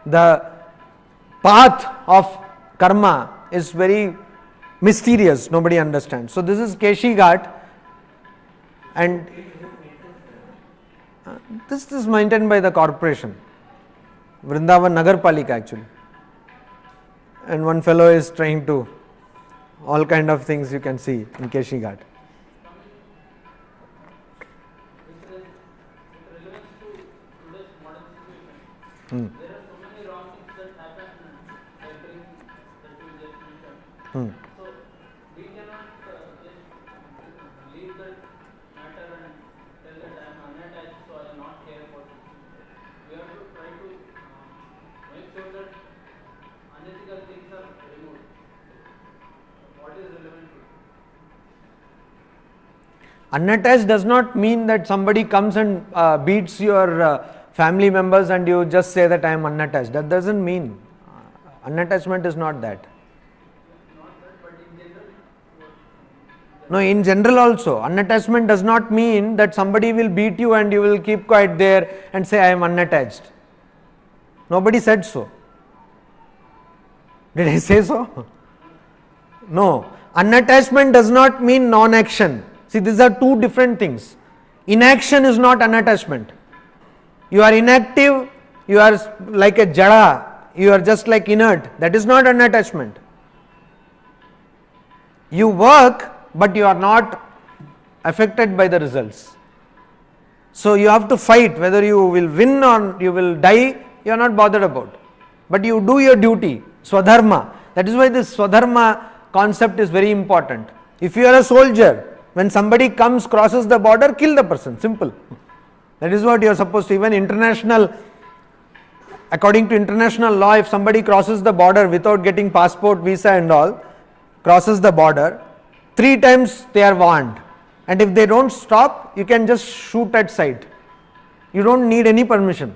The path of karma is very mysterious, nobody understands. So this is Keshi Ghat, and this is maintained by the corporation, Vrindavan Nagar Palika actually. And one fellow is trying to, all kind of things you can see in Keshi Ghat. There are so many wrong things that happen every that we just mentioned. So we cannot just leave that matter and tell that I am unattached, so I will not care about it. We have to try to make sure that unethical things are removed. What is relevant to it? Unattached does not mean that somebody comes and beats your family members and you just say that I am unattached. That doesn't mean. Unattachment is not that. Not that, but in general. No, in general also. Unattachment does not mean that somebody will beat you and you will keep quiet there and say I am unattached. Nobody said so. Did I say so? No. Unattachment does not mean non-action. See, these are two different things. Inaction is not unattachment. You are inactive, you are like a jada, you are just like inert. That is not unattachment. You work, but you are not affected by the results. So you have to fight, whether you will win or you will die, you are not bothered about. But you do your duty, swadharma. That is why this swadharma concept is very important. If you are a soldier, when somebody comes, crosses the border, kill the person, simple. That is what you are supposed to. Even international, according to international law, if somebody crosses the border without getting passport, visa and all, crosses the border, 3 times they are warned. And if they don't stop, you can just shoot at sight. You don't need any permission.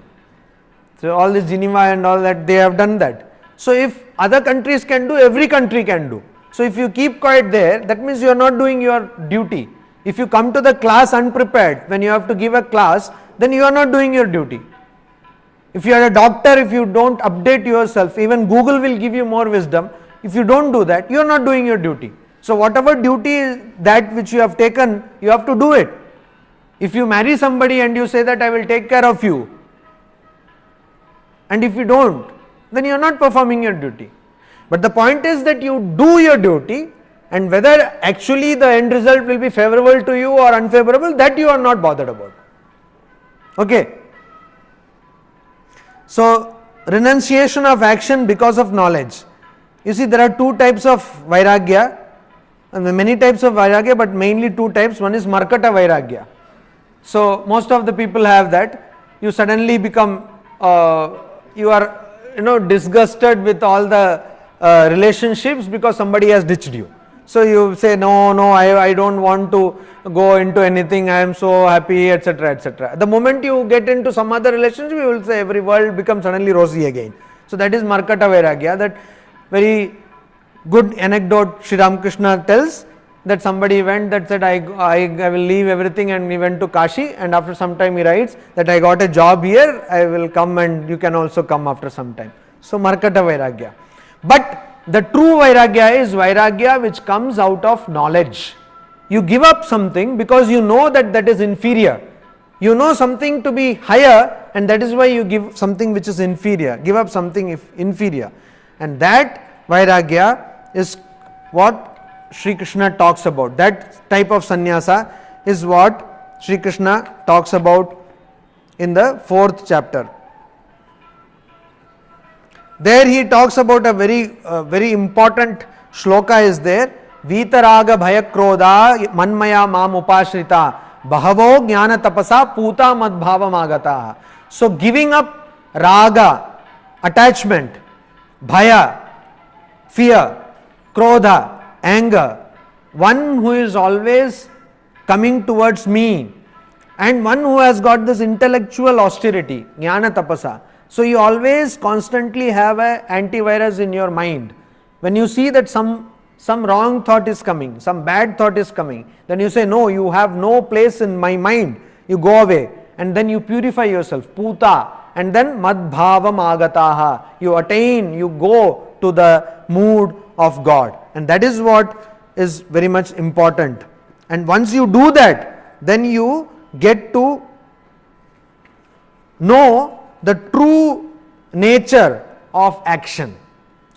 So all this Geneva and all that, they have done that. So if other countries can do, every country can do. So if you keep quiet there, that means you are not doing your duty. If you come to the class unprepared, when you have to give a class, then you are not doing your duty. If you are a doctor, if you don't update yourself, even Google will give you more wisdom. If you don't do that, you are not doing your duty. So whatever duty is that which you have taken, you have to do it. If you marry somebody and you say that I will take care of you, and if you don't, then you are not performing your duty. But the point is that you do your duty, and whether actually the end result will be favorable to you or unfavorable, that you are not bothered about. Okay. So, renunciation of action because of knowledge. You see, there are 2 types of vairagya, and many types of vairagya, but mainly 2 types. One is markata vairagya. So, most of the people have that. You suddenly become, you are, disgusted with all the relationships because somebody has ditched you. So you say, no, I don't want to go into anything, I am so happy, etc., etc. The moment you get into some other relationship, you will say every world becomes suddenly rosy again. So that is Markata Vairagya. That very good anecdote Sri Ramakrishna tells, that somebody went that said, I will leave everything, and he went to Kashi, and after some time he writes that I got a job here, I will come and you can also come after some time. So Markata Vairagya. But the true Vairagya is Vairagya which comes out of knowledge. You give up something because you know that that is inferior. You know something to be higher, and that is why you give something which is inferior. Give up something inferior. And that Vairagya is what Sri Krishna talks about. That type of sannyasa is what Sri Krishna talks about in the 4th chapter. There he talks about a very important shloka is there. Vitaraga bhayakroda manmaya mam upashrita bahavo jnana tapasa puta madbhavam agata. So giving up raga, attachment, bhaya, fear, krodha, anger, one who is always coming towards me, and one who has got this intellectual austerity, jnana tapasa. So you always constantly have an antivirus in your mind. When you see that some wrong thought is coming, some bad thought is coming, then you say, no, you have no place in my mind. You go away, and then you purify yourself. Puta, and then madbhavam agataha. You attain, you go to the mood of God. And that is what is very much important. And once you do that, then you get to know the true nature of action.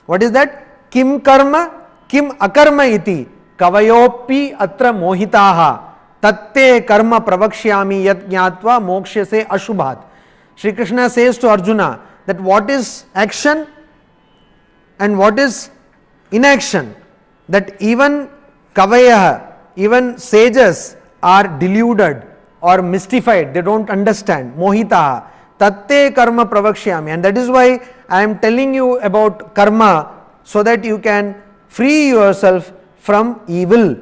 What is that? Kim karma, kim akarma iti, kavayopi atra mohitaha, tatte karma pravakshyami yat jnatva mokshase ashubhat. Shri Krishna says to Arjuna that what is action and what is inaction, that even kavayah, even sages are deluded or mystified, they don't understand. Mohitaha, tatte karma pravakshyami. And that is why I am telling you about karma, so that you can free yourself from evil.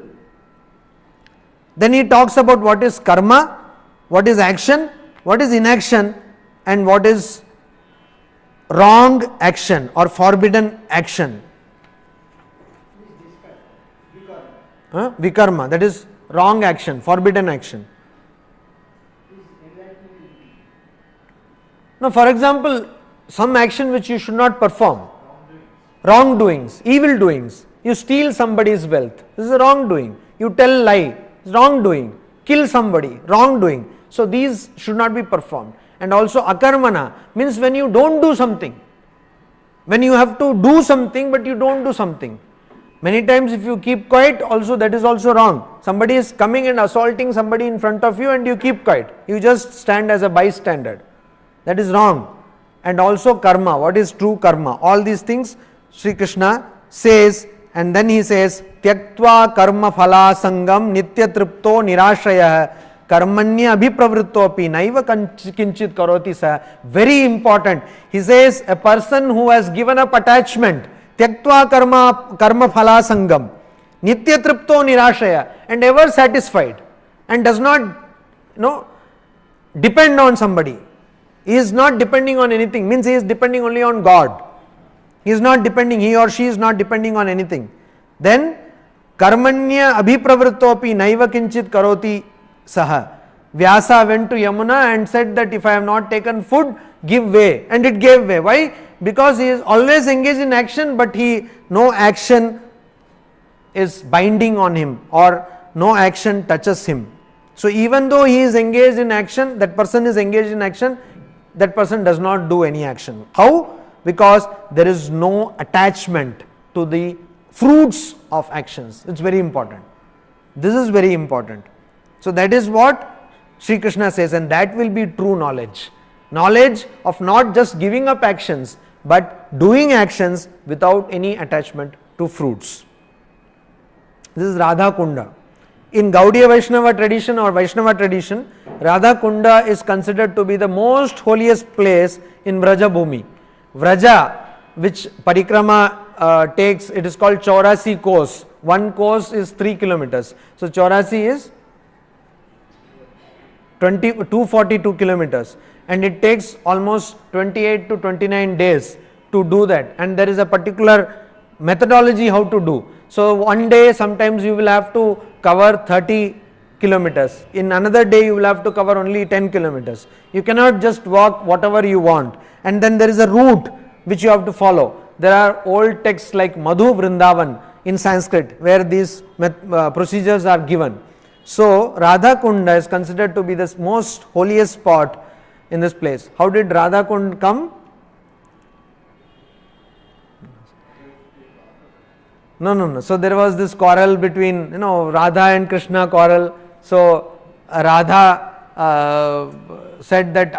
Then he talks about what is karma, what is action, what is inaction, and what is wrong action or forbidden action. Vikarma, that is wrong action, forbidden action. Now, for example, some action which you should not perform, wrongdoings, evil doings. You steal somebody's wealth, this is a wrongdoing. You tell lie, wrongdoing. Kill somebody, wrongdoing. So these should not be performed. And also akarmana means when you don't do something, when you have to do something but you don't do something. Many times if you keep quiet, also that is also wrong. Somebody is coming and assaulting somebody in front of you and you keep quiet. You just stand as a bystander. That is wrong. And also karma, what is true karma? All these things Sri Krishna says, and then he says, Tyaktva karma phala sangam nitya tripto nirashraya karmanya abhipravrittopi naiva kinchit karoti sa. Very important. He says a person who has given up attachment, Tyaktva karma phala sangam nitya tripto nirashraya, and ever satisfied and does not depend on somebody. He is not depending on anything, means he is depending only on God. He is not depending, he or she is not depending on anything. Then karmanya abhipravrittopi naiva kinchit karoti saha. Vyasa went to Yamuna and said that if I have not taken food, give way, and it gave way. Why? Because he is always engaged in action, but no action is binding on him, or no action touches him. So even though he is engaged in action, that person is engaged in action, that person does not do any action. How? Because there is no attachment to the fruits of actions. It's very important. This is very important. So that is what Sri Krishna says, and that will be true knowledge. Knowledge of not just giving up actions, but doing actions without any attachment to fruits. This is Radhakunda. In Gaudiya Vaishnava tradition or Vaishnava tradition, Radhakunda is considered to be the most holiest place in Vraja Bhumi. Vraja, which parikrama takes, it is called Chaurasi course. One course is 3 kilometers. So Chaurasi is 242 kilometers, and it takes almost 28 to 29 days to do that. And there is a particular methodology how to do. So one day sometimes you will have to cover 30 kilometers. In another day you will have to cover only 10 kilometers. You cannot just walk whatever you want. And then there is a route which you have to follow. There are old texts like Madhu Vrindavan in Sanskrit where these procedures are given. So Radhakunda is considered to be the most holiest spot in this place. How did Radhakund come? No. So there was this quarrel between, Radha and Krishna quarrel. So Radha said that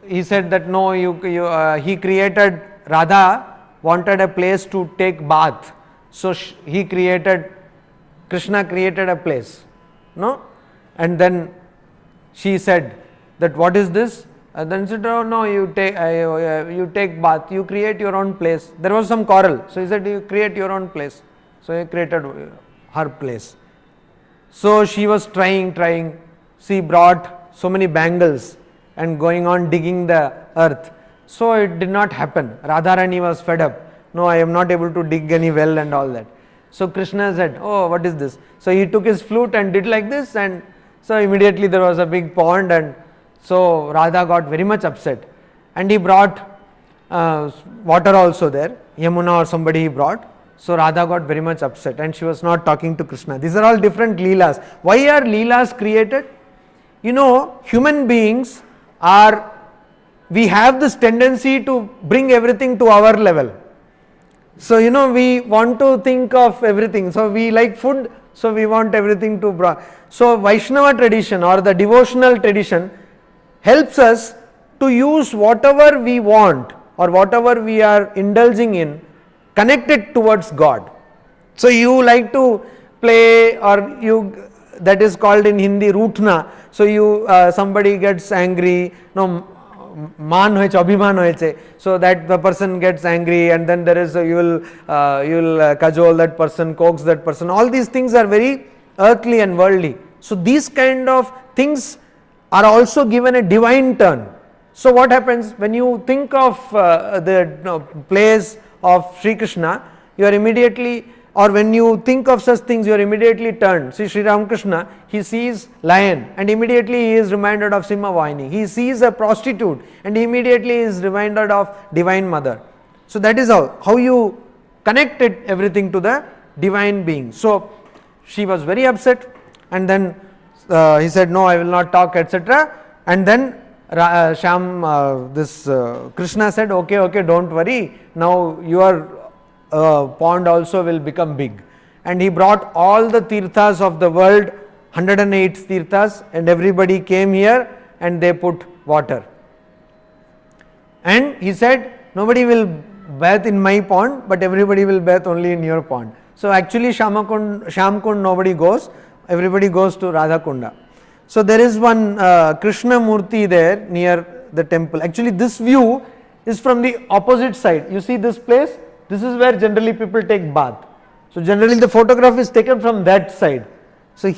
he said that no, he created, Radha wanted a place to take bath. So Krishna created a place. No? And then she said that what is this? And then he said, oh no, you take bath, you create your own place. There was some quarrel. So he said, you create your own place. So he created her place. So she was trying. She brought so many bangles and going on digging the earth. So it did not happen. Radharani was fed up. No, I am not able to dig any well and all that. So Krishna said, oh, what is this? So he took his flute and did like this, and so immediately there was a big pond, and So Radha got very much upset, and he brought water also there, Yamuna or somebody he brought. So Radha got very much upset and she was not talking to Krishna. These are all different leelas. Why are leelas created? You know, human beings are, we have this tendency to bring everything to our level. So, you know, we want to think of everything. So, we like food, so we want everything to bring. So, Vaishnava tradition or the devotional tradition helps us to use whatever we want or whatever we are indulging in, connect it towards God. So, you like to play, or you, that is called in Hindi rootna. So, you somebody gets angry, no, मान होइछे अभिमान होइछे, so that the person gets angry, and then there is a, you will cajole that person, coax that person. All these things are very earthly and worldly. So these kind of things are also given a divine turn. So what happens when you think of the plays of Sri Krishna, you are immediately, or when you think of such things, you are immediately turned. See, Sri Ramakrishna, he sees lion and immediately he is reminded of Simhavahini. He sees a prostitute and immediately is reminded of Divine Mother. So that is how you connected everything to the divine being. So she was very upset, and then he said, no, I will not talk, etc. And then Krishna said, okay, don't worry, now your pond also will become big. And he brought all the tirthas of the world, 108 tirthas, and everybody came here and they put water. And he said, nobody will bath in my pond, but everybody will bath only in your pond. So actually Shyamkund nobody goes, everybody goes to Radhakunda. So there is one Krishna Murti there near the temple. Actually this view is from the opposite side. You see this place? This is where generally people take bath. So generally the photograph is taken from that side. So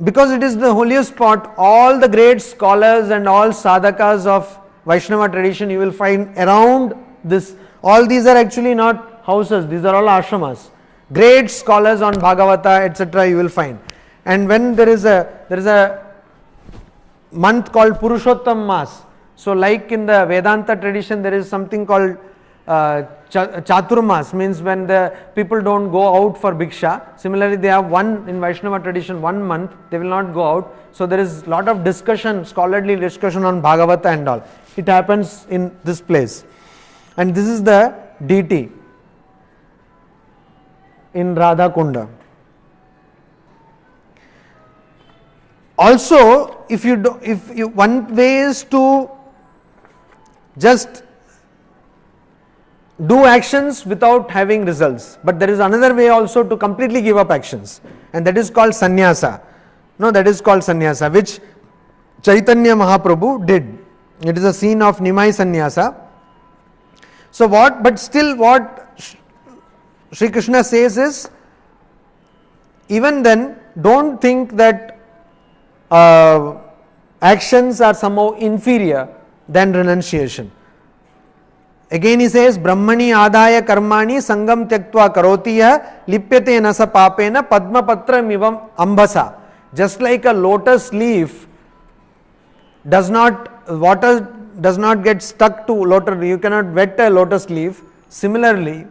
because it is the holiest spot, all the great scholars and all sadhakas of Vaishnava tradition you will find around this. All these are actually not houses, these are all ashramas. Great scholars on Bhagavata, etc. you will find. And when there is a month called Purushottam Mas. So like in the Vedanta tradition there is something called Chaturmas, means when the people don't go out for bhiksha. Similarly they have one, in Vaishnava tradition, 1 month they will not go out. So there is lot of discussion, scholarly discussion on Bhagavata and all. It happens in this place. And this is the deity in Radhakunda. Also, one way is to just do actions without having results, but there is another way also to completely give up actions, and that is called sannyasa. No, that is called sannyasa, which Chaitanya Mahaprabhu did. It is a scene of Nimai sannyasa. So but still what Sri Krishna says is, even then don't think that actions are somehow inferior than renunciation. Again he says, Brahmani adaya karmani sangam tyaktva karotiya lipyate nasa papena padmapatram ivam ambasa. Just like a lotus leaf water does not get stuck to lotus, you cannot wet a lotus leaf. Similarly,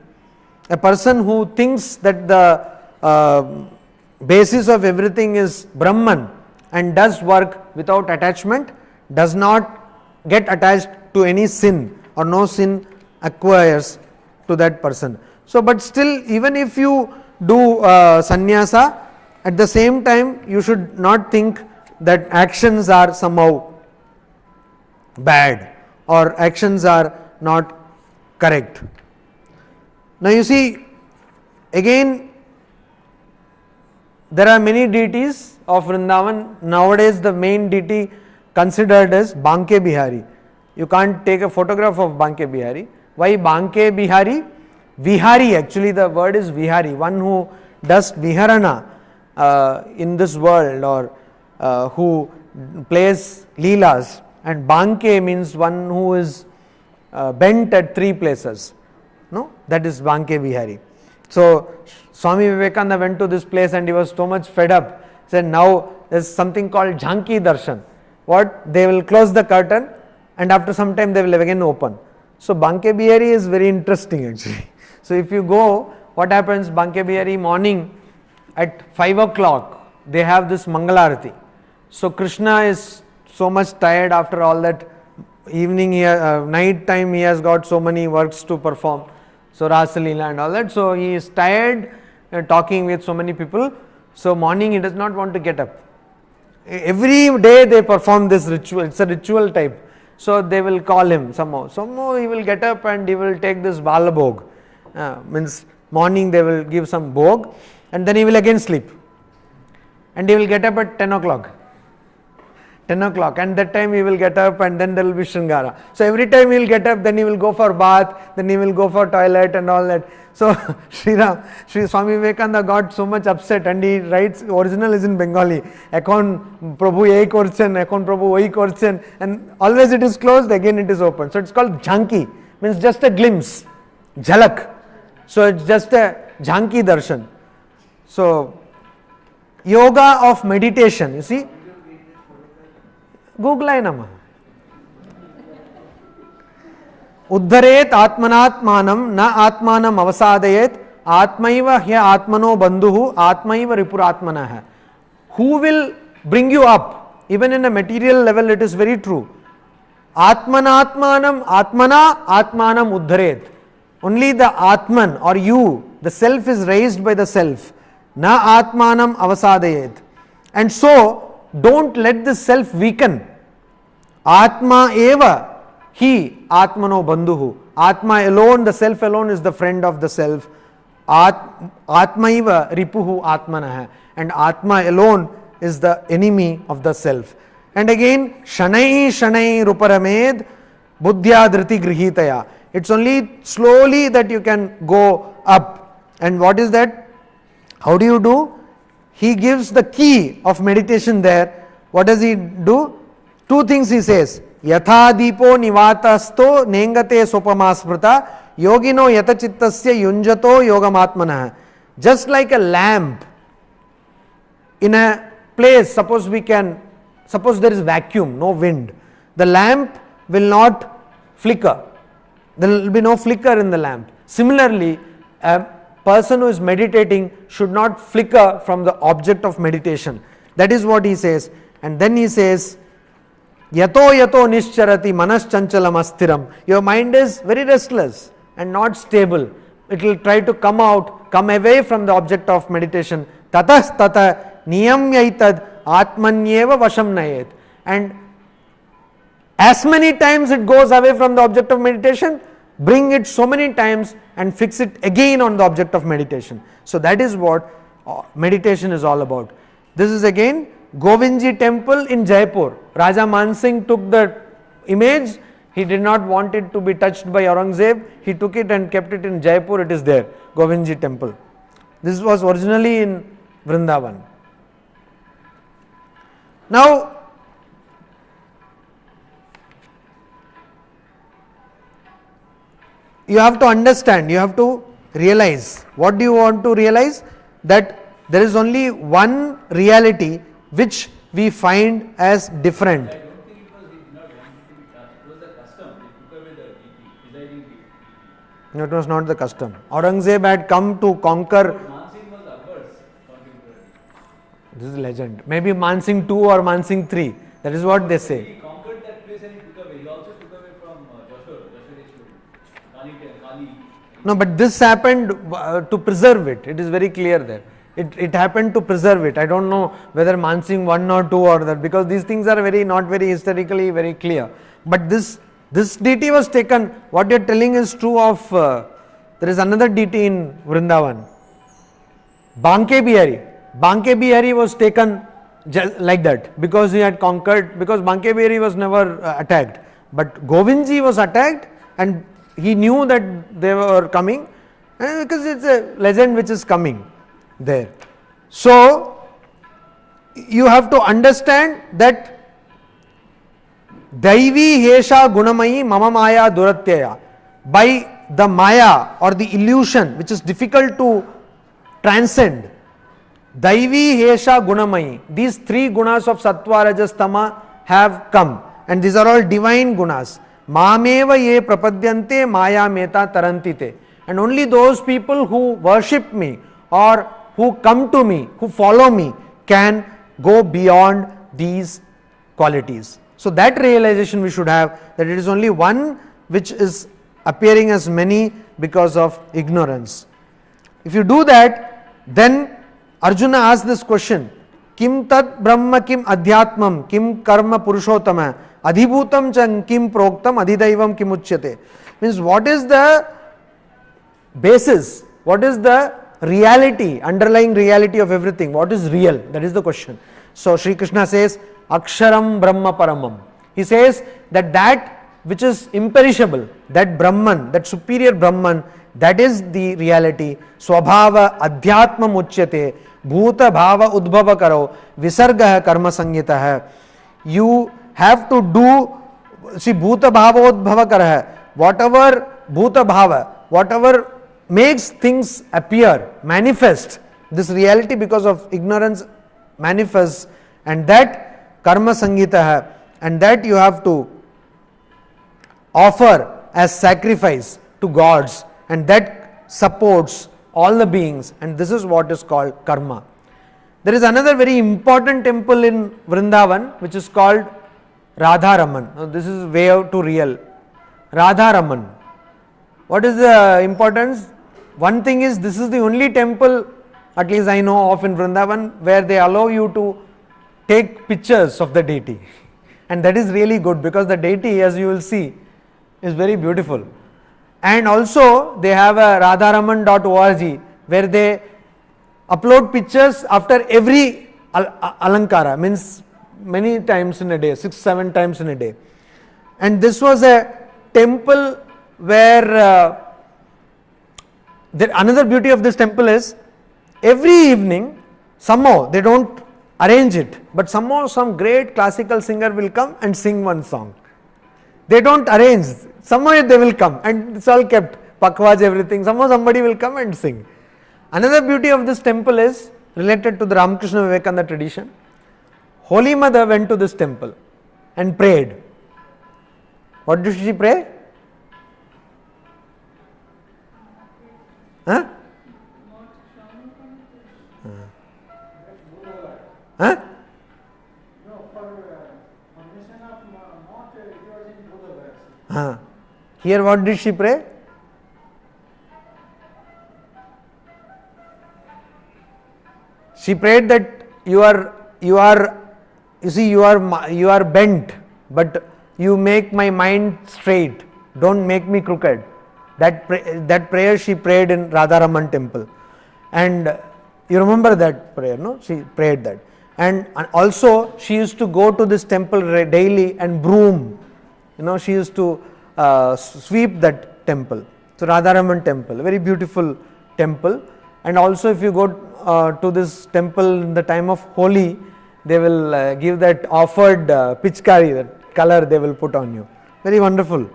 a person who thinks that the basis of everything is Brahman and does work without attachment, does not get attached to any sin, or no sin acquires to that person. So, but still, even if you do sannyasa, at the same time you should not think that actions are somehow bad or actions are not correct. Now you see, again there are many deities of Vrindavan. Nowadays the main deity considered as Banke Bihari. You can't take a photograph of Banke Bihari. Why Banke Bihari? Vihari, actually the word is Vihari, one who does Viharana in this world, or who plays leelas, and Banke means one who is bent at 3 places. No, that is Banke Bihari. So Swami Vivekananda went to this place and he was so much fed up. Said, now there is something called Jhanki Darshan. what? They will close the curtain and after some time they will again open. So Banke Bihari is very interesting actually. So if you go, what happens? Banke Bihari morning at 5 o'clock, they have this Mangalarati. So Krishna is so much tired after all that evening, night time he has got so many works to perform. So Rasa Leela and all that. So he is tired talking with so many people. So morning he does not want to get up. Every day they perform this ritual. It's a ritual type. So they will call him somehow. Somehow he will get up and he will take this Balabhog. Means morning they will give some bhog and then he will again sleep. And he will get up at 10 o'clock. 10 o'clock, and that time he will get up and then there will be Shringara. So every time he will get up, then he will go for bath, then he will go for toilet and all that. So Sri Swami Vivekananda got so much upset and he writes, original is in Bengali, Ekon Prabhu ei korchen, Ekon Prabhu oi korchen, and always it is closed, again it is open. So it's called Jhanki, means just a glimpse, Jhalak. So it's just a Jhanki darshan. So yoga of meditation, you see, Google nama. Uddharet atmanatmanam na atmanam avasadayet atmaiva hya atmano bandhuhu atmaiva ripuratmanah. Who will bring you up? Even in a material level it is very true. Atmanatmanam atmana atmanam uddharet. Only the Atman or you, the self is raised by the self. Na atmanam avasadayet. And so, don't let the self weaken. Atma eva, he, atmano bandhuhu. Atma alone, the self alone is the friend of the self. Atma eva ripuhu atmanah. And Atma alone is the enemy of the self. And again, shanai shanai ruparamed buddhya dhriti grihitaya. It's only slowly that you can go up. And what is that? How do you do? He gives the key of meditation there. What does he do? Two things he says. Yatha dipo nivatasto nengate sopamasprita yogino yatachittasya yunjato yogamatmanah. Just like a lamp in a place, suppose there is vacuum, no wind. The lamp will not flicker. There will be no flicker in the lamp. Similarly, a person who is meditating should not flicker from the object of meditation. That is what he says. And then he says, Yato yato nischarati manaschanchalam astiram. Your mind is very restless and not stable. It will try to come away from the object of meditation. Tatas tata niyamyaitad atmanyeva vasham nayet. And as many times it goes away from the object of meditation, bring it so many times and fix it again on the object of meditation. So that is what meditation is all about. This is again Govindji Temple in Jaipur. Raja Mansingh took the image. He did not want it to be touched by Aurangzeb. He took it and kept it in Jaipur. It is there, Govindji Temple. This was originally in Vrindavan. Now, you have to understand, you have to realize. What do you want to realize? That there is only one reality which we find as different. I don't think it was he did not want it to be touched. It was the custom. They took away the deity, presiding deity. No, it was not the custom. Aurangzeb had come to conquer. Mansingh was averse contemporary. This is legend. Maybe Mansingh 2 or Mansingh 3. That is what they say. He conquered that place and he took away. He also took away from Kali. No, but this happened to preserve it. It is very clear there. It happened to preserve it. I don't know whether Mansingh 1 or 2 or that, because these things are not very historically very clear. But this deity was taken. What you are telling is true of, there is another deity in Vrindavan. Banke Bihari. Banke Bihari was taken like that because he had conquered, because Banke Bihari was never attacked. But Govindji was attacked and he knew that they were coming, because it's a legend which is coming there. So, you have to understand that Daivi Hesha Gunamayi Mama Maya Duratyaya. By the Maya or the illusion which is difficult to transcend, Daivi Hesha Gunamayi, these three gunas of Sattva, Rajas, Tama, have come, and these are all divine gunas. Mameva ye prapadyante maya meta tarantite. And only those people who worship me or who come to me, who follow me, can go beyond these qualities. So that realization we should have, that it is only one which is appearing as many because of ignorance. If you do that, then Arjuna asks this question, Kim tat brahma kim adhyatmam kim karma purushottama adhibhutam chan kim proktam adhidaivam kim uchyate. Means what is the basis, what is the reality, underlying reality of everything, what is real? That is the question. So Sri Krishna says, Aksharam Brahma Paramam. He says that which is imperishable, that Brahman, that superior Brahman, that is the reality. Swabhava adhyatma muchyate bhuta bhava udbhava karo visarga karma sangita. You have to do, see, bhuta bhava udbhava kara, whatever bhuta bhava, whatever makes things appear, manifest, this reality because of ignorance manifests, and that karma sangita, and that you have to offer as sacrifice to gods, and that supports all the beings, and this is what is called karma. There is another very important temple in Vrindavan which is called Radharaman. Now this is way out to real. Radharaman. What is the importance? One thing is, this is the only temple, at least I know of in Vrindavan, where they allow you to take pictures of the deity. And that is really good, because the deity, as you will see, is very beautiful. And also they have a radharaman.org where they upload pictures after every alankara, means many times in a day, 6-7 times in a day. And this was a temple where another beauty of this temple is, every evening somehow they don't arrange it, but somehow some great classical singer will come and sing one song. They don't arrange, somehow they will come, and it's all kept, pakwas, everything, somehow somebody will come and sing. Another beauty of this temple is related to the Ramakrishna Vivekananda tradition. Holy Mother went to this temple and prayed. What did she pray? Huh? Huh? Here what did she pray? She prayed that you are bent, but you make my mind straight. Don't make me crooked. That prayer she prayed in Radharaman Temple, and you remember that prayer, no? She prayed that, and also she used to go to this temple daily and broom. She used to sweep that temple. So Radharaman Temple, a very beautiful temple. And also if you go to this temple in the time of Holi, they will give that offered pichkari, that color they will put on you. Very wonderful.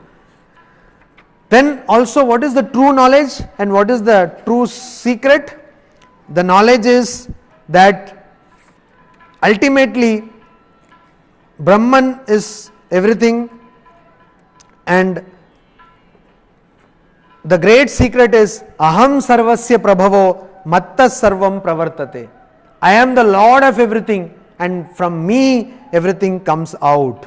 Then also, what is the true knowledge and what is the true secret? The knowledge is that ultimately Brahman is everything, and the great secret is Aham Sarvasya Prabhavo Mattas Sarvam Pravartate. I am the Lord of everything, and from me everything comes out.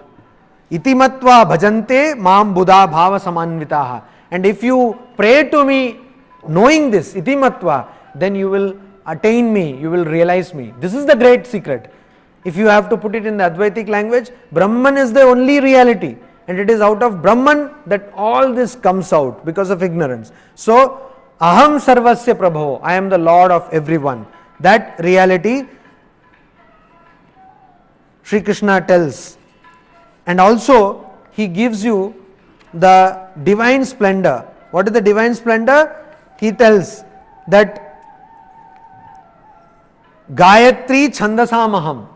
Iti matva bhajante mam buddha bhava samanvitaha. And if you pray to me knowing this, iti matva, then you will attain me, you will realize me. This is the great secret. If you have to put it in the Advaitic language, Brahman is the only reality, and it is out of Brahman that all this comes out because of ignorance. So, Aham Sarvasya Prabho, I am the Lord of everyone. That reality Sri Krishna tells. And also, he gives you the divine splendor. What is the divine splendor? He tells that Gayatri Chandasamaham.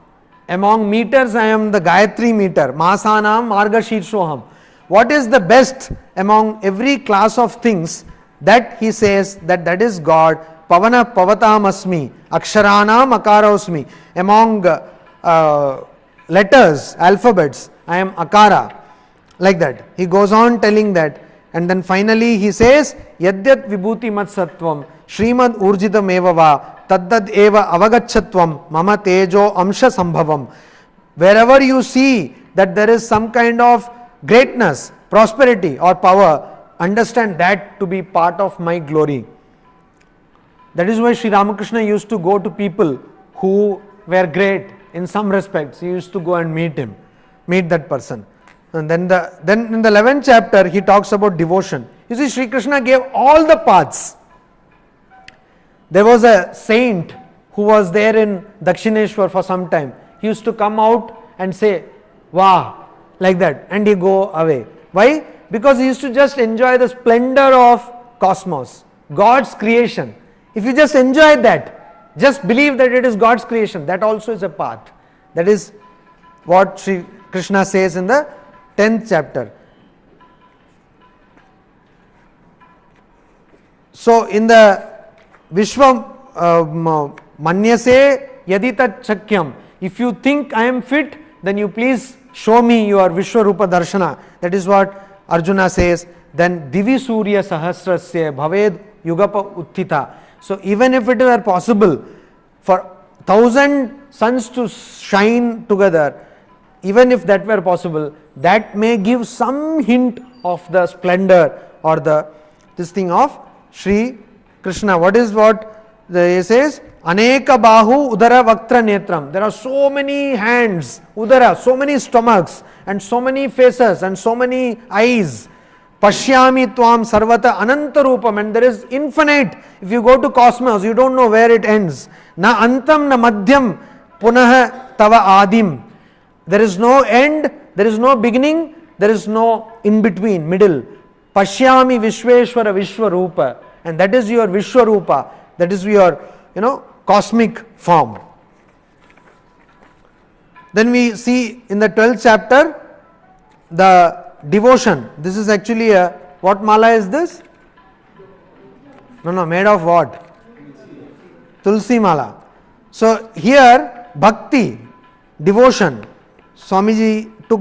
Among meters, I am the Gayatri meter. Masanam Margashirshoham. What is the best among every class of things? That he says that is God. Pavana Pavatam Asmi. Aksharanam Akarosmi. Among letters, alphabets. I am Akara. Like that. He goes on telling that. And then finally he says, Yadyat vibhuti mat sattvam, Srimad urjitam eva va, taddad eva avagachatvam, mama tejo amsha sambhavam. Wherever you see that there is some kind of greatness, prosperity or power, understand that to be part of my glory. That is why Sri Ramakrishna used to go to people who were great in some respects. He used to go and meet that person. And then in the 11th chapter, he talks about devotion. You see, Sri Krishna gave all the paths. There was a saint who was there in Dakshineshwar for some time. He used to come out and say, wow, like that, and he go away. Why? Because he used to just enjoy the splendor of cosmos, God's creation. If you just enjoy that, just believe that it is God's creation, that also is a path. That is what Sri Krishna says in the 10th chapter. So in the Vishwa Manyase Yadita Chakyam, if you think I am fit, then you please show me your Vishwarupa Darshana. That is what Arjuna says. Then Divi Surya Sahasrasya Bhaved Yugapa Uttita. So even if it were possible for 1,000 suns to shine together, even if that were possible, that may give some hint of the splendor or this thing of Sri Krishna. What he says? Aneka bahu udara vaktra netram. There are so many hands, udara, so many stomachs, and so many faces, and so many eyes. Pashyami tvam sarvata ananta rupam, and there is infinite. If you go to cosmos, you don't know where it ends. Na antam na madhyam punah tava adim. There is no end, there is no beginning, there is no in between, middle. Pashyami Vishweshwara Vishwarupa, and that is your Vishwarupa, that is your, cosmic form. Then we see in the 12th chapter the devotion. This is actually what mala is this? No, made of what? Tulsi mala. So here bhakti, devotion. Swamiji took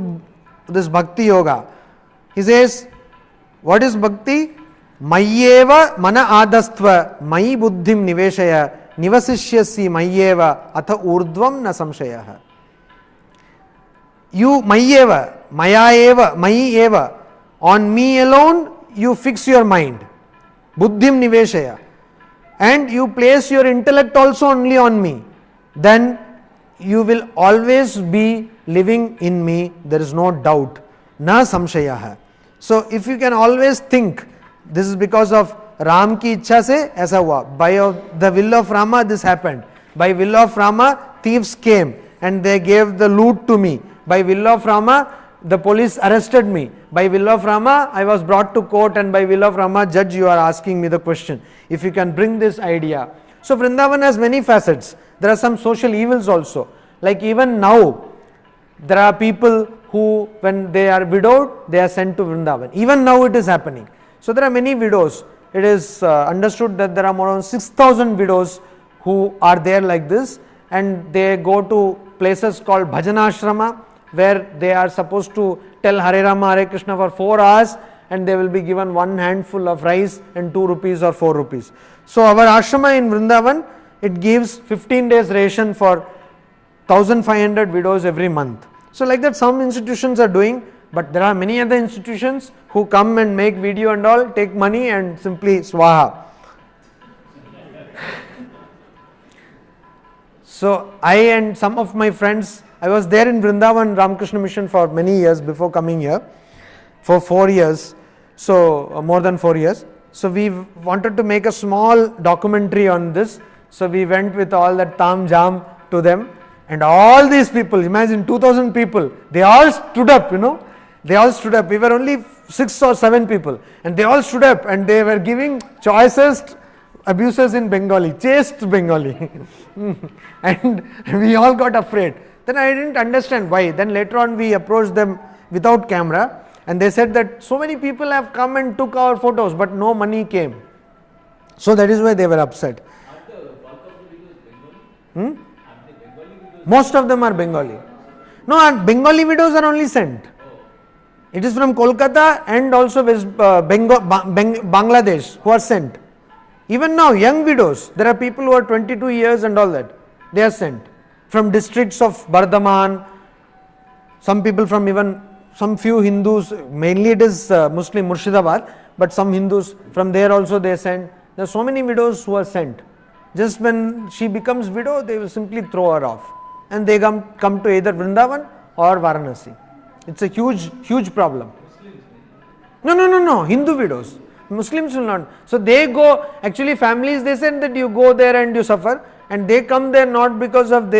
this bhakti yoga. He says, what is bhakti? Mayyeva mana adastva mayi buddhim niveshaya nivasishyasi mayyeva atha urdvam na samshayah. You mayyeva, mayaeva, mayi eva, on me alone you fix your mind. Buddhim niveshaya. And you place your intellect also only on me. Then you will always be living in me, there is no doubt. Na samshayah. So if you can always think, this is because of Ram ki ichha se aisa hua. By the will of Rama this happened. By will of Rama thieves came and they gave the loot to me. By will of Rama the police arrested me. By will of Rama I was brought to court, and by will of Rama, judge, you are asking me the question. If you can bring this idea. So Vrindavan has many facets. There are some social evils also. Like even now, there are people who, when they are widowed, they are sent to Vrindavan. Even now it is happening. So there are many widows. It is understood that there are more than 6,000 widows who are there like this, and they go to places called Bhajanashrama, where they are supposed to tell Hare Rama, Hare Krishna for 4 hours, and they will be given 1 handful of rice and 2 rupees or 4 rupees. So our ashrama in Vrindavan, it gives 15 days ration for 1,500 widows every month. So like that some institutions are doing, but there are many other institutions who come and make video and all, take money and simply swaha. So I and some of my friends, I was there in Vrindavan Ramakrishna Mission for many years before coming here, for 4 years, so more than 4 years. So we wanted to make a small documentary on this. So we went with all that tam jam to them, and all these people, imagine 2,000 people, they all stood up, they all stood up. We were only 6 or 7 people, and they all stood up and they were giving choicest abuses in Bengali, chaste Bengali. And we all got afraid. Then I didn't understand why. Then later on we approached them without camera, and they said that so many people have come and took our photos, but no money came. So that is why they were upset. Most of them are Bengali. No, and Bengali widows are only sent. It is from Kolkata and also Bangladesh who are sent. Even now, young widows, there are people who are 22 years and all that, they are sent from districts of Bardhaman, some people from even some few Hindus, mainly it is Muslim Murshidabad, but some Hindus from there also they send. There are so many widows who are sent. Just when she becomes widow, they will simply throw her off and they come to either Vrindavan or Varanasi. It's a huge problem. No, Hindu widows. Muslims will not. So they go, actually families, they said that you go there and you suffer, and they come there not because of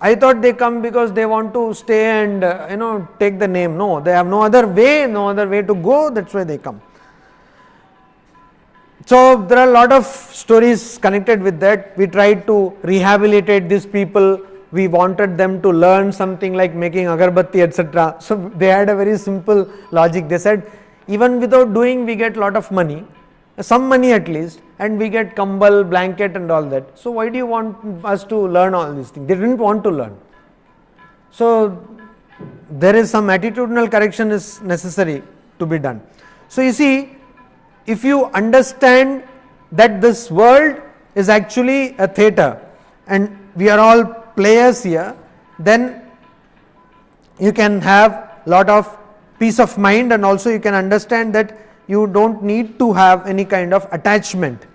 I thought they come because they want to stay and take the name. No, they have no other way to go, that's why they come. So there are a lot of stories connected with that. We tried to rehabilitate these people. We wanted them to learn something like making agarbatti, etc. So they had a very simple logic. They said, even without doing, we get a lot of money, some money at least, and we get kambal, blanket and all that. So why do you want us to learn all these things? They didn't want to learn. So there is some attitudinal correction is necessary to be done. So you see, if you understand that this world is actually a theatre and we are all players here, then you can have lot of peace of mind, and also you can understand that you don't need to have any kind of attachment.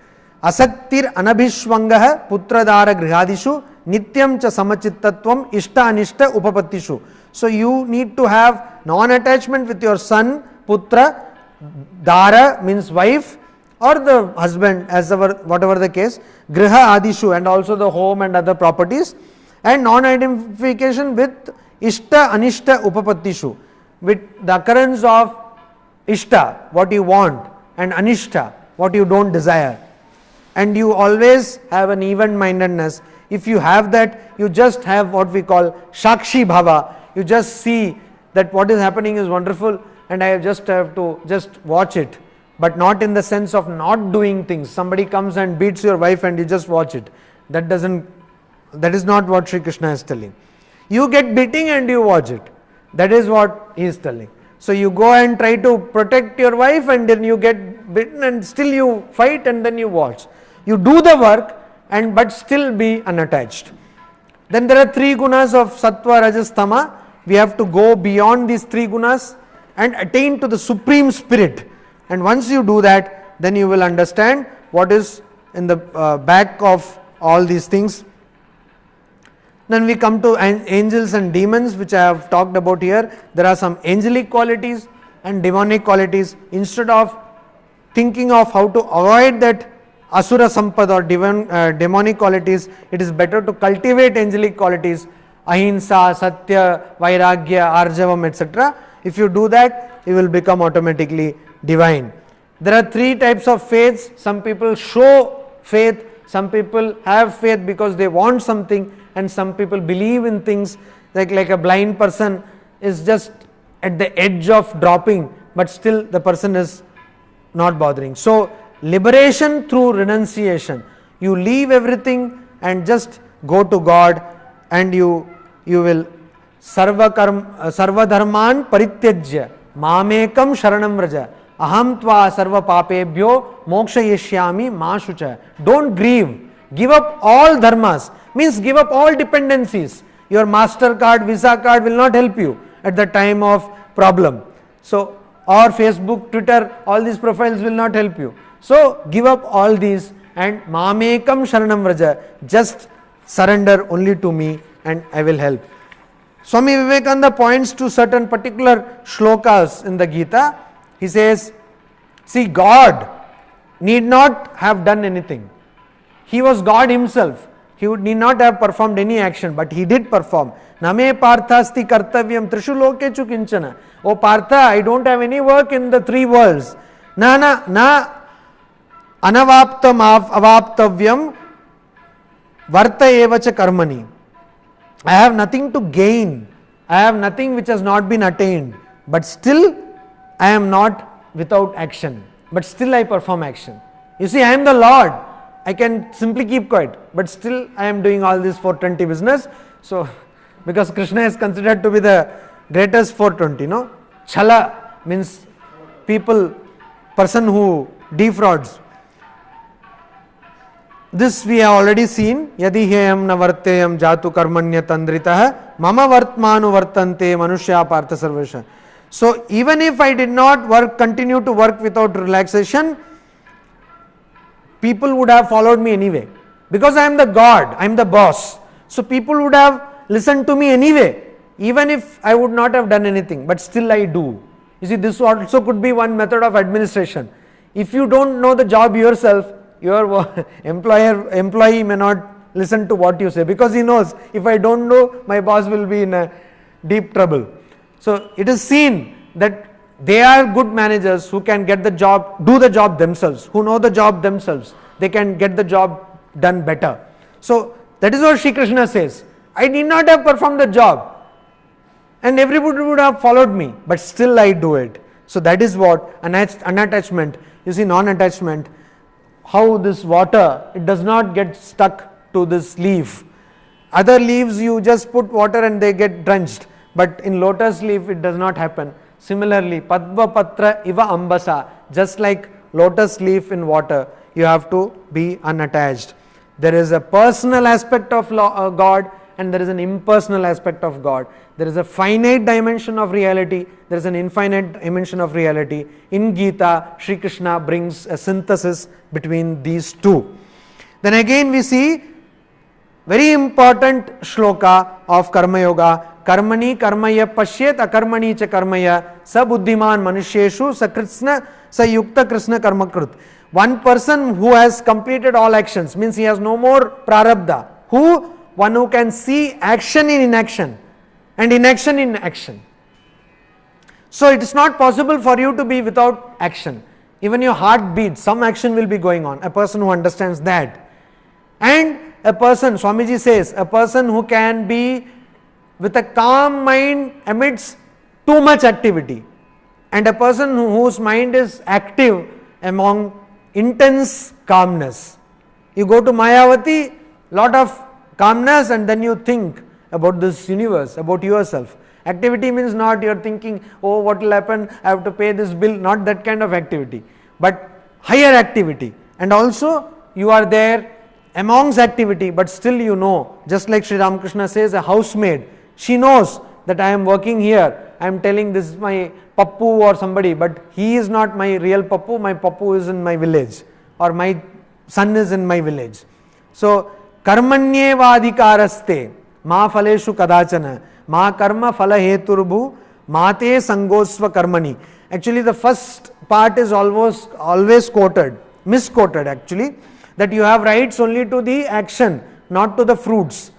Asaktir anabhishvangaha putradara grihadishu nityam cha samachittatvam ishta anishta upapattishu. So you need to have non-attachment with your son, putra, dara means wife, or the husband, as whatever the case, griha adishu, and also the home and other properties, and non-identification with ishta anishta upapattishu, with the occurrence of ishta, what you want, and anishta, what you don't desire. And you always have an even-mindedness. If you have that, you just have what we call Shakshi Bhava. You just see that what is happening is wonderful and I just have to just watch it, but not in the sense of not doing things. Somebody comes and beats your wife and you just watch it. That is not what Sri Krishna is telling. You get beating and you watch it. That is what he is telling. So you go and try to protect your wife and then you get beaten and still you fight and then you watch. You do the work but still be unattached. Then there are three gunas of Sattva, Rajas, Tama. We have to go beyond these three gunas and attain to the supreme spirit. And once you do that, then you will understand what is in the back of all these things. Then we come to angels and demons, which I have talked about here. There are some angelic qualities and demonic qualities. Instead of thinking of how to avoid that asura sampad or demonic qualities, it is better to cultivate angelic qualities, ahimsa, satya, vairagya, arjavam, etc. If you do that, you will become automatically divine. There are three types of faiths. Some people show faith, some people have faith because they want something, and some people believe in things, like a blind person is just at the edge of dropping, but still the person is not bothering. So liberation through renunciation. You leave everything and just go to God, and you will sarva dharman parityajya mamekam sharanam vraja aham tva sarva papebhyo mokshayishyami ma shucha. Don't grieve. Give up all dharmas. Means give up all dependencies. Your MasterCard, Visa card will not help you at the time of problem. So, or Facebook, Twitter, all these profiles will not help you. So, give up all these and mamekam sharanam vraja. Just surrender only to me and I will help. Swami Vivekananda points to certain particular shlokas in the Gita. He says, see, God need not have done anything. He was God himself. He need not have performed any action, but he did perform. Name parthasti kartavyam trishu lokechu kinchana. Oh Partha, I don't have any work in the three worlds. Na anavaptam avaptavyam varta evacha karmani. I have nothing to gain. I have nothing which has not been attained. But still, I am not without action. But still I perform action. You see, I am the Lord. I can simply keep quiet, but still I am doing all this 420 business. So because Krishna is considered to be the greatest 420, no? Chala means person who defrauds. This we have already seen. Yadi heyam na varteyam jatu karmanya tandritah mama vartmanu vartante manushya partha sarvesha. So even if I did not continue to work without relaxation, people would have followed me anyway. Because I am the God, I am the boss. So people would have listened to me anyway, even if I would not have done anything, but still I do. You see, this also could be one method of administration. If you don't know the job yourself, your employee may not listen to what you say, because he knows, if I don't know, my boss will be in a deep trouble. So it is seen that they are good managers who can get the job, do the job themselves, who know the job themselves. They can get the job done better. So that is what Sri Krishna says. I need not have performed the job and everybody would have followed me, but still I do it. So that is what unattachment. You see, non-attachment, how this water, it does not get stuck to this leaf. Other leaves you just put water and they get drenched, but in lotus leaf it does not happen. Similarly, Padma Patra Iva Ambasa, just like lotus leaf in water, you have to be unattached. There is a personal aspect of God and there is an impersonal aspect of God. There is a finite dimension of reality, there is an infinite dimension of reality. In Gita, Sri Krishna brings a synthesis between these two. Then again we see very important shloka of Karma Yoga. Karmani karmaya pashyet akarmani cha karmaya sa buddhiman manusheshu sa krishna sa yukta krishna karmakrut. One person who has completed all actions, means he has no more prarabdha. One who can see action in inaction and inaction in action. So it is not possible for you to be without action. Even your heart beats, some action will be going on. A person who understands that. And a person, Swamiji says, a person who can be with a calm mind amidst too much activity, and a person whose mind is active among intense calmness. You go to Mayavati, lot of calmness, and then you think about this universe, about yourself. Activity means not you are thinking, oh, what will happen, I have to pay this bill, not that kind of activity, but higher activity. And also you are there amongst activity, but still you know, just like Sri Ramakrishna says, a housemaid, she knows that I am working here, I am telling this is my pappu or somebody, but he is not my real pappu, my pappu is in my village, or my son is in my village. So, karmanyevadhikaraste ma phaleshu kadachana ma karma phala heturubhu mate sangosva karmani. Actually the first part is always quoted, misquoted actually, that you have rights only to the action, not to the fruits.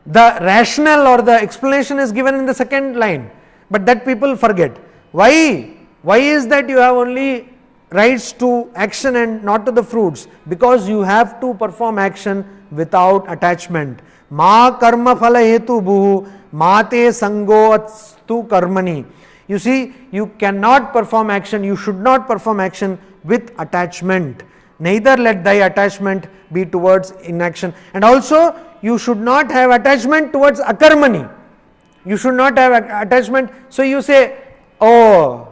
The rationale or the explanation is given in the second line, but that people forget. Why? Why is that you have only rights to action and not to the fruits? Because you have to perform action without attachment. Ma karma phala hetu bhuhu mate sango atstu karmani. You see, you cannot perform action, you should not perform action with attachment. Neither let thy attachment be towards inaction. And also, you should not have attachment towards akarmani. You should not have attachment. So you say, oh,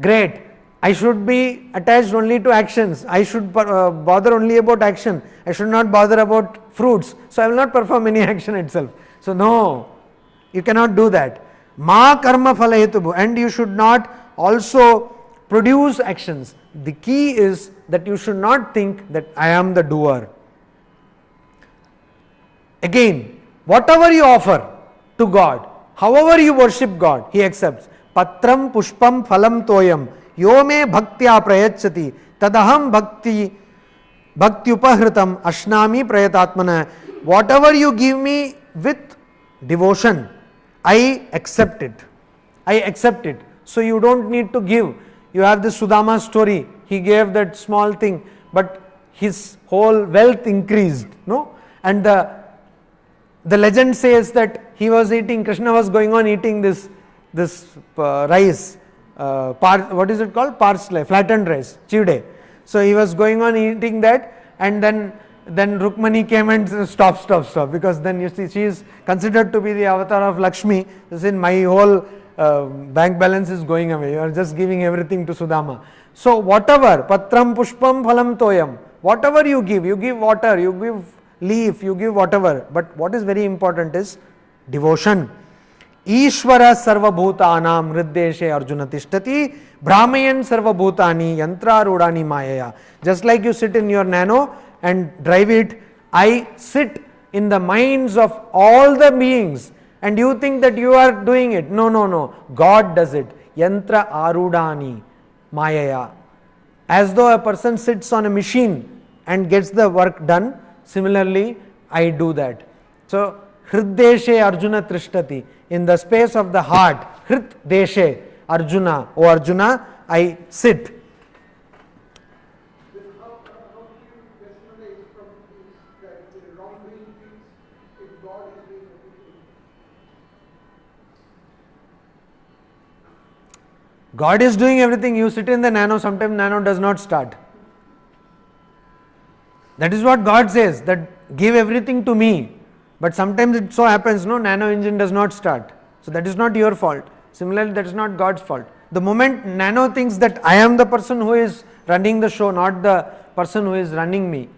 great, I should be attached only to actions. I should bother only about action. I should not bother about fruits. So I will not perform any action itself. So no, you cannot do that. Ma karma phala hetu, and you should not also produce actions. The key is that you should not think that I am the doer. Again, whatever you offer to God, however you worship God, He accepts. Patram pushpam phalam toyam yo me bhaktya prayachati tadaham bhaktyupahritam ashnami prayatatmana. Whatever you give me with devotion, I accept it. I accept it. So you don't need to give. You have this Sudama story. He gave that small thing, but his whole wealth increased. No? And the legend says that he was eating, Krishna was going on eating this rice, what is it called? Parsley, flattened rice, chivde. So he was going on eating that, and then then Rukmani came and said, stop, because then you see she is considered to be the avatar of Lakshmi. Then my whole bank balance is going away. You are just giving everything to Sudama. So whatever, patram pushpam phalam toyam, whatever you give water, you give leaf, you give whatever. But what is very important is devotion. Ishvara sarva bhutanam hriddeshe arjuna tishtati brahmayan sarva bhutani yantra rudani mayaya. Just like you sit in your nano and drive it, I sit in the minds of all the beings and you think that you are doing it. No. God does it. Yantra arudani mayaya. As though a person sits on a machine and gets the work done, similarly I do that. So hriddeshe arjuna tishtati, in the space of the heart, hriddeshe Arjuna, O Arjuna, I sit. God is doing everything. You sit in the nano, sometimes nano does not start. That is what God says, that give everything to me. But sometimes it so happens, nano engine does not start. So that is not your fault. Similarly, that is not God's fault. The moment nano thinks that I am the person who is running the show, not the person who is running me.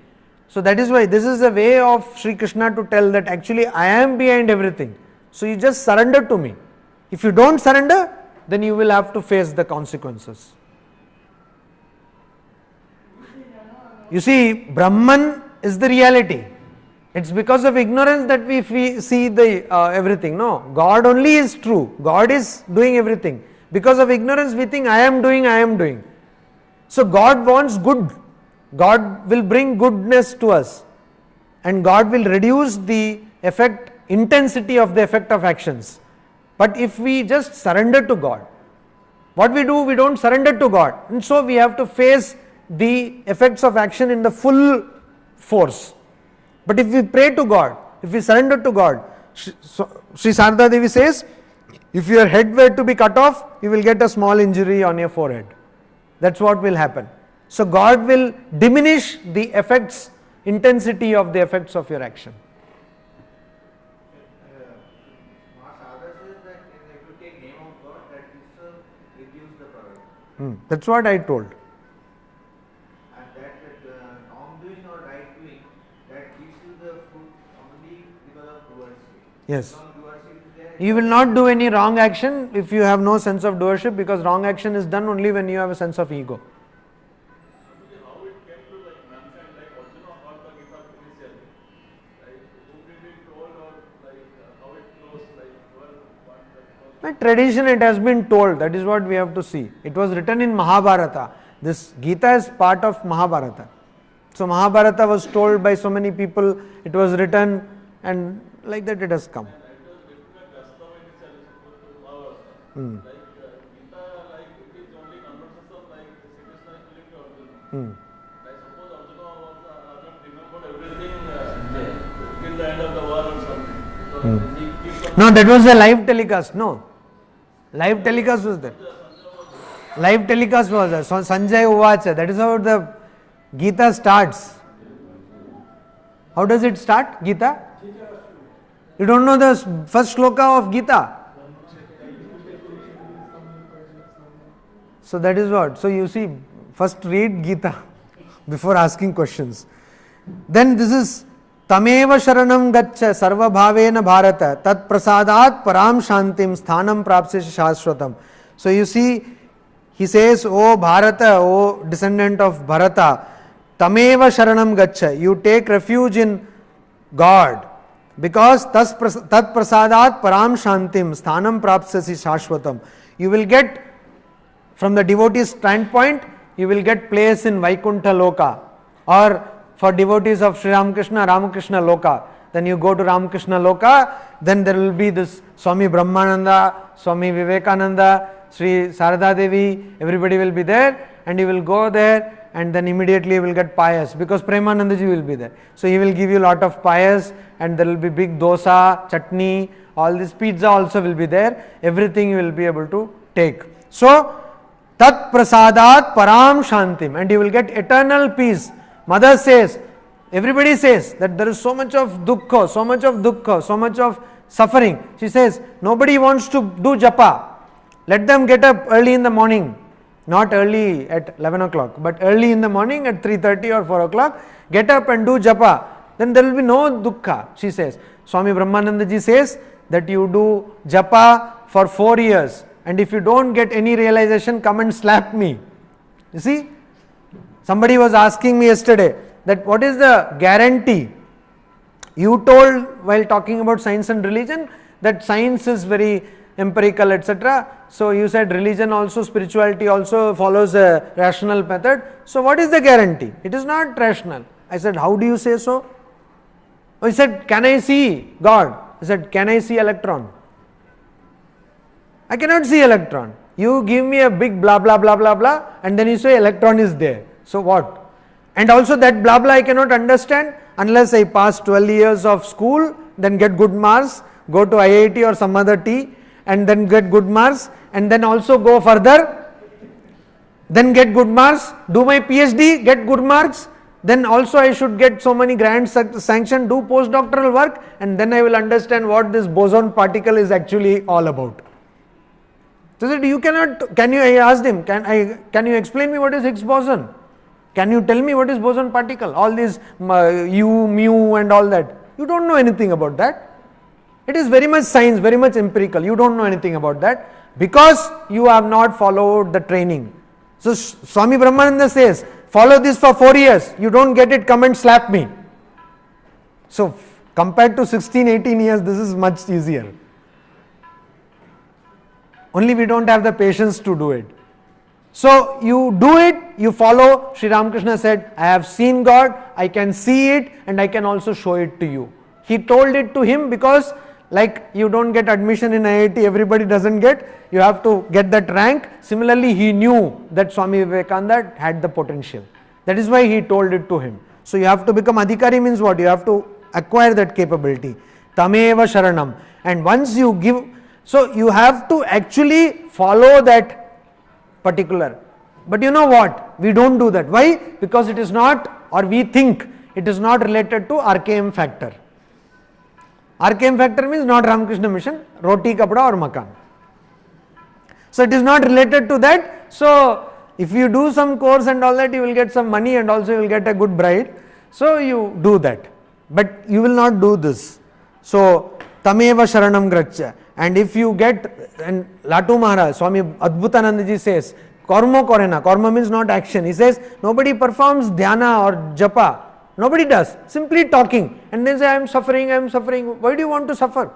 So that is why this is a way of Sri Krishna to tell that actually I am behind everything. So you just surrender to me. If you don't surrender, then you will have to face the consequences. You see, Brahman is the reality. It's because of ignorance that we see the everything. No, God only is true. God is doing everything. Because of ignorance, we think I am doing. So God wants good. God will bring goodness to us. And God will reduce the intensity of the effect of actions. But if we just surrender to God, what we do, we don't surrender to God. And so we have to face the effects of action in the full force. But if we pray to God, if we surrender to God, Sri Sarada Devi says, if your head were to be cut off, you will get a small injury on your forehead. That's what will happen. So God will diminish the intensity of the effects of your action. That's what I told. And that wrongdoing or right doing, that gives you the fruit only because of doership. Yes. You will not do any wrong action if you have no sense of doership, because wrong action is done only when you have a sense of ego. How it came to mankind, Arjuna heard the Gita initially, who did it told, or how it flows, By tradition it has been told, that is what we have to see. It was written in Mahabharata. This Gita is part of Mahabharata. So Mahabharata was told by so many people, it was written, and like that it has come. Gita, it is only conversations of Sri Krishna is telling to Arjuna. Suppose Arjuna remembered everything till the end of the war or something. So No, that was a live telecast. No. Live telecast was there. Live telecast was there. So Sanjay Uvacha. That is how the Gita starts. How does it start, Gita? You don't know the first shloka of Gita. So that is what. So you see, first read Gita before asking questions. Then this is Tameva Sharanam Gaccha Sarva Bhavena Bharata Tat Prasadat Param Shantim Sthanam Prapsesha Shashwatam. So you see, he says, O Bharata, O descendant of Bharata, Tameva Sharanam Gaccha, you take refuge in God, because Tat Prasadat Param Shantim Sthanam Prapsesha Shashwatam. You will get, from the devotee's standpoint, you will get place in Vaikuntha Loka, or for devotees of Sri Ramakrishna, Ramakrishna Loka. Then you go to Ramakrishna Loka, then there will be this Swami Brahmananda, Swami Vivekananda, Sri Sarada Devi, everybody will be there, and you will go there, and then immediately you will get pious, because Premanandaji will be there. So he will give you a lot of pious, and there will be big dosa, chutney, all this pizza also will be there, everything you will be able to take. So, Tat Prasadat Param Shantim, and you will get eternal peace. Mother says, Everybody says that there is so much of dukkha, so much of dukkha, so much of suffering. She says, nobody wants to do japa. Let them get up early in the morning. Not early at 11 o'clock, but early in the morning at 3:30 or 4 o'clock. Get up and do japa. Then there will be no dukkha, she says. Swami Brahmananda ji says that you do japa for 4 years. And if you don't get any realization, come and slap me. You see? Somebody was asking me yesterday that what is the guarantee? You told while talking about science and religion that science is very empirical, etc. So you said religion also, spirituality also follows a rational method. So what is the guarantee? It is not rational. I said, how do you say so? He said, can I see God? I said, can I see electron? I cannot see electron. You give me a big blah blah blah blah blah and then you say electron is there. So what? And also that blah blah I cannot understand unless I pass 12 years of school, then get good marks, go to IIT or some other T and then get good marks and then also go further, then get good marks, do my PhD, get good marks, then also I should get so many grants sanctioned, do postdoctoral work and then I will understand what this boson particle is actually all about. So that you cannot, I asked him, can you explain me what is Higgs boson? Can you tell me what is boson particle? All this U, mu and all that. You don't know anything about that. It is very much science, very much empirical. You don't know anything about that because you have not followed the training. So Swami Brahmananda says, follow this for 4 years. You don't get it, come and slap me. So compared to 16, 18 years, this is much easier. Only we don't have the patience to do it. So you do it, you follow. Sri Ramakrishna said, I have seen God, I can see it and I can also show it to you. He told it to him because like you don't get admission in IIT, everybody doesn't get, you have to get that rank. Similarly, he knew that Swami Vivekananda had the potential. That is why he told it to him. So you have to become Adhikari means what? You have to acquire that capability. Tameva Sharanam. And once you give, so you have to actually follow that particular. But you know what? We don't do that. Why? Because it is not, or we think it is not related to RKM factor. RKM factor means not Ramakrishna mission, roti, kapda or makan. So it is not related to that. So if you do some course and all that, you will get some money and also you will get a good bride. So you do that. But you will not do this. So Tameva Sharanam Grachya. And if you get, and Latu Maharaj, Swami Adbhutananda ji says, Karma Korena, karma means not action. He says, nobody performs dhyana or japa. Nobody does. Simply talking. And then say, I am suffering, I am suffering. Why do you want to suffer?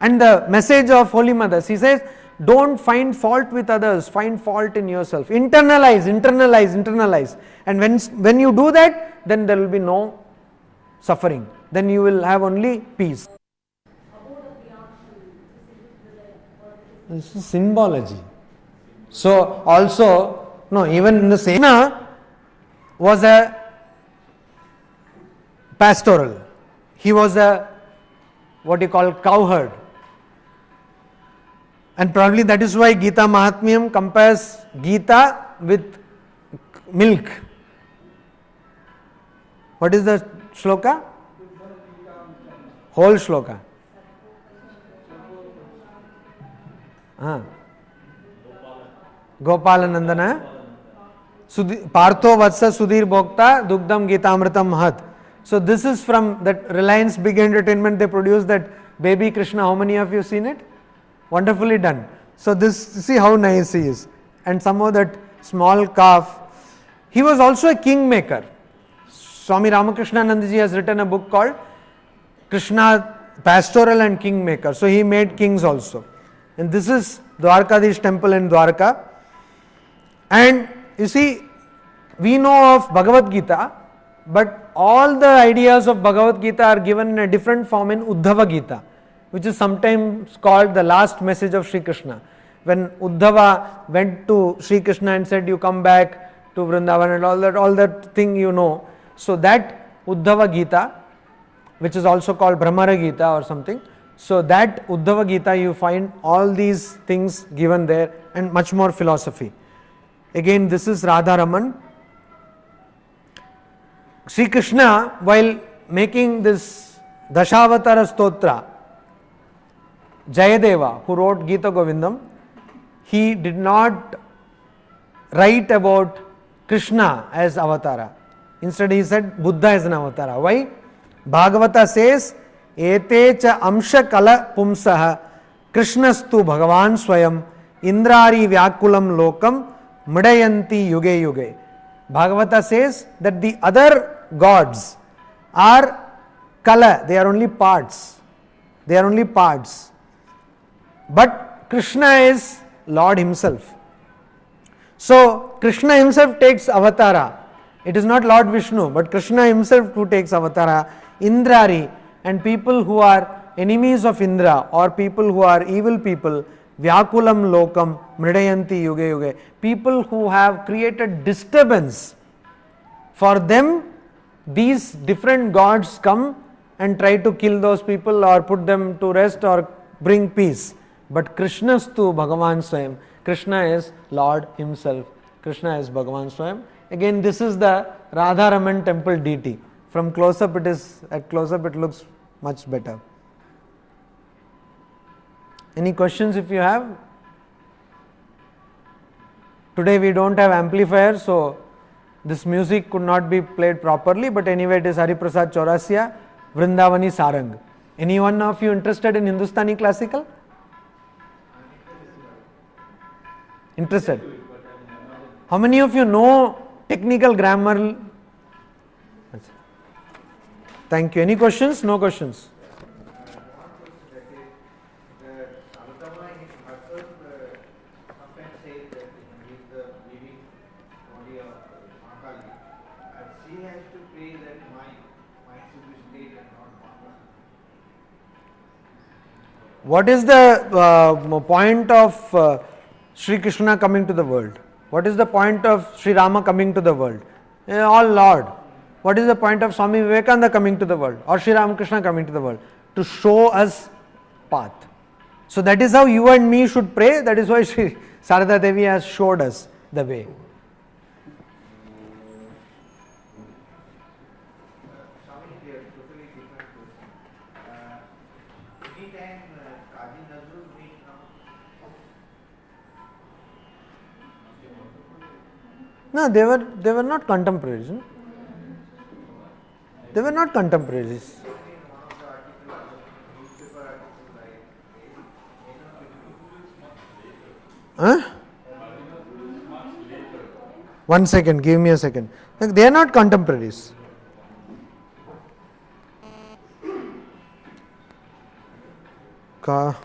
And the message of Holy Mother, she says, don't find fault with others, find fault in yourself. Internalize, internalize, internalize. And when you do that, then there will be no suffering. Then you will have only peace. This is symbology. So also, no, even in the Sena was a pastoral. He was a, what you call, cowherd. And probably that is why Gita Mahatmyam compares Gita with milk. What is the shloka? Whole shloka. Gopalanandana Partho Vatsa Sudhir Bhokta Dugdam Gitamritam Mahat. So this is from that Reliance Big Entertainment, they produced that baby Krishna. How many of you seen it? Wonderfully done. So this, see how nice he is. And somehow that small calf. He was also a kingmaker. Swami Ramakrishna Nandji has written a book called Krishna Pastoral and Kingmaker. So he made kings also. And this is Dwarkadish temple in Dwarka. And you see, we know of Bhagavad Gita, but all the ideas of Bhagavad Gita are given in a different form in Uddhava Gita, which is sometimes called the last message of Sri Krishna. When Uddhava went to Sri Krishna and said, you come back to Vrindavan and all that thing you know. So that Uddhava Gita, which is also called Brahmara Gita or something. So that Uddhava Gita, you find all these things given there and much more philosophy. Again, this is Radharaman. Sri Krishna, while making this Dashavatara Stotra, Jayadeva, who wrote Gita Govindam, he did not write about Krishna as avatara. Instead he said Buddha as an avatara. Why? Bhagavata says, Ete cha amsha kala pumsaha Krishnastu Bhagavan Swayam Indrari Vyakulam Lokam Mudayanti Yuge Yuge. Bhagavata says that the other gods are kala, they are only parts. They are only parts. But Krishna is Lord Himself. So Krishna Himself takes avatara. It is not Lord Vishnu, but Krishna Himself who takes avatara. Indrari, and people who are enemies of Indra or people who are evil people, Vyakulam Lokam Mridayanti Yuge Yuge, people who have created disturbance. For them, these different gods come and try to kill those people or put them to rest or bring peace. But Krishnastu Bhagavan Swayam, Krishna is Lord Himself. Krishna is Bhagavan Swayam. Again, this is the Radharaman Temple deity. From close up it looks much better. Any questions if you have? Today we don't have amplifier, so this music could not be played properly, but anyway it is Hariprasad Chaurasia, Vrindavani Sarang. Any one of you interested in Hindustani classical? Interested? How many of you know technical grammar? Thank you. Any questions? No questions. What is the point of Sri Krishna coming to the world? What is the point of Sri Rama coming to the world? All Lord. What is the point of Swami Vivekananda coming to the world or Sri Ramakrishna coming to the world? To show us path. So that is how you and me should pray. That is why Sri Sarada Devi has showed us the way. No, they were not contemporaries. No? They were not contemporaries. Huh? 1 second, give me a second. They are not contemporaries. Ka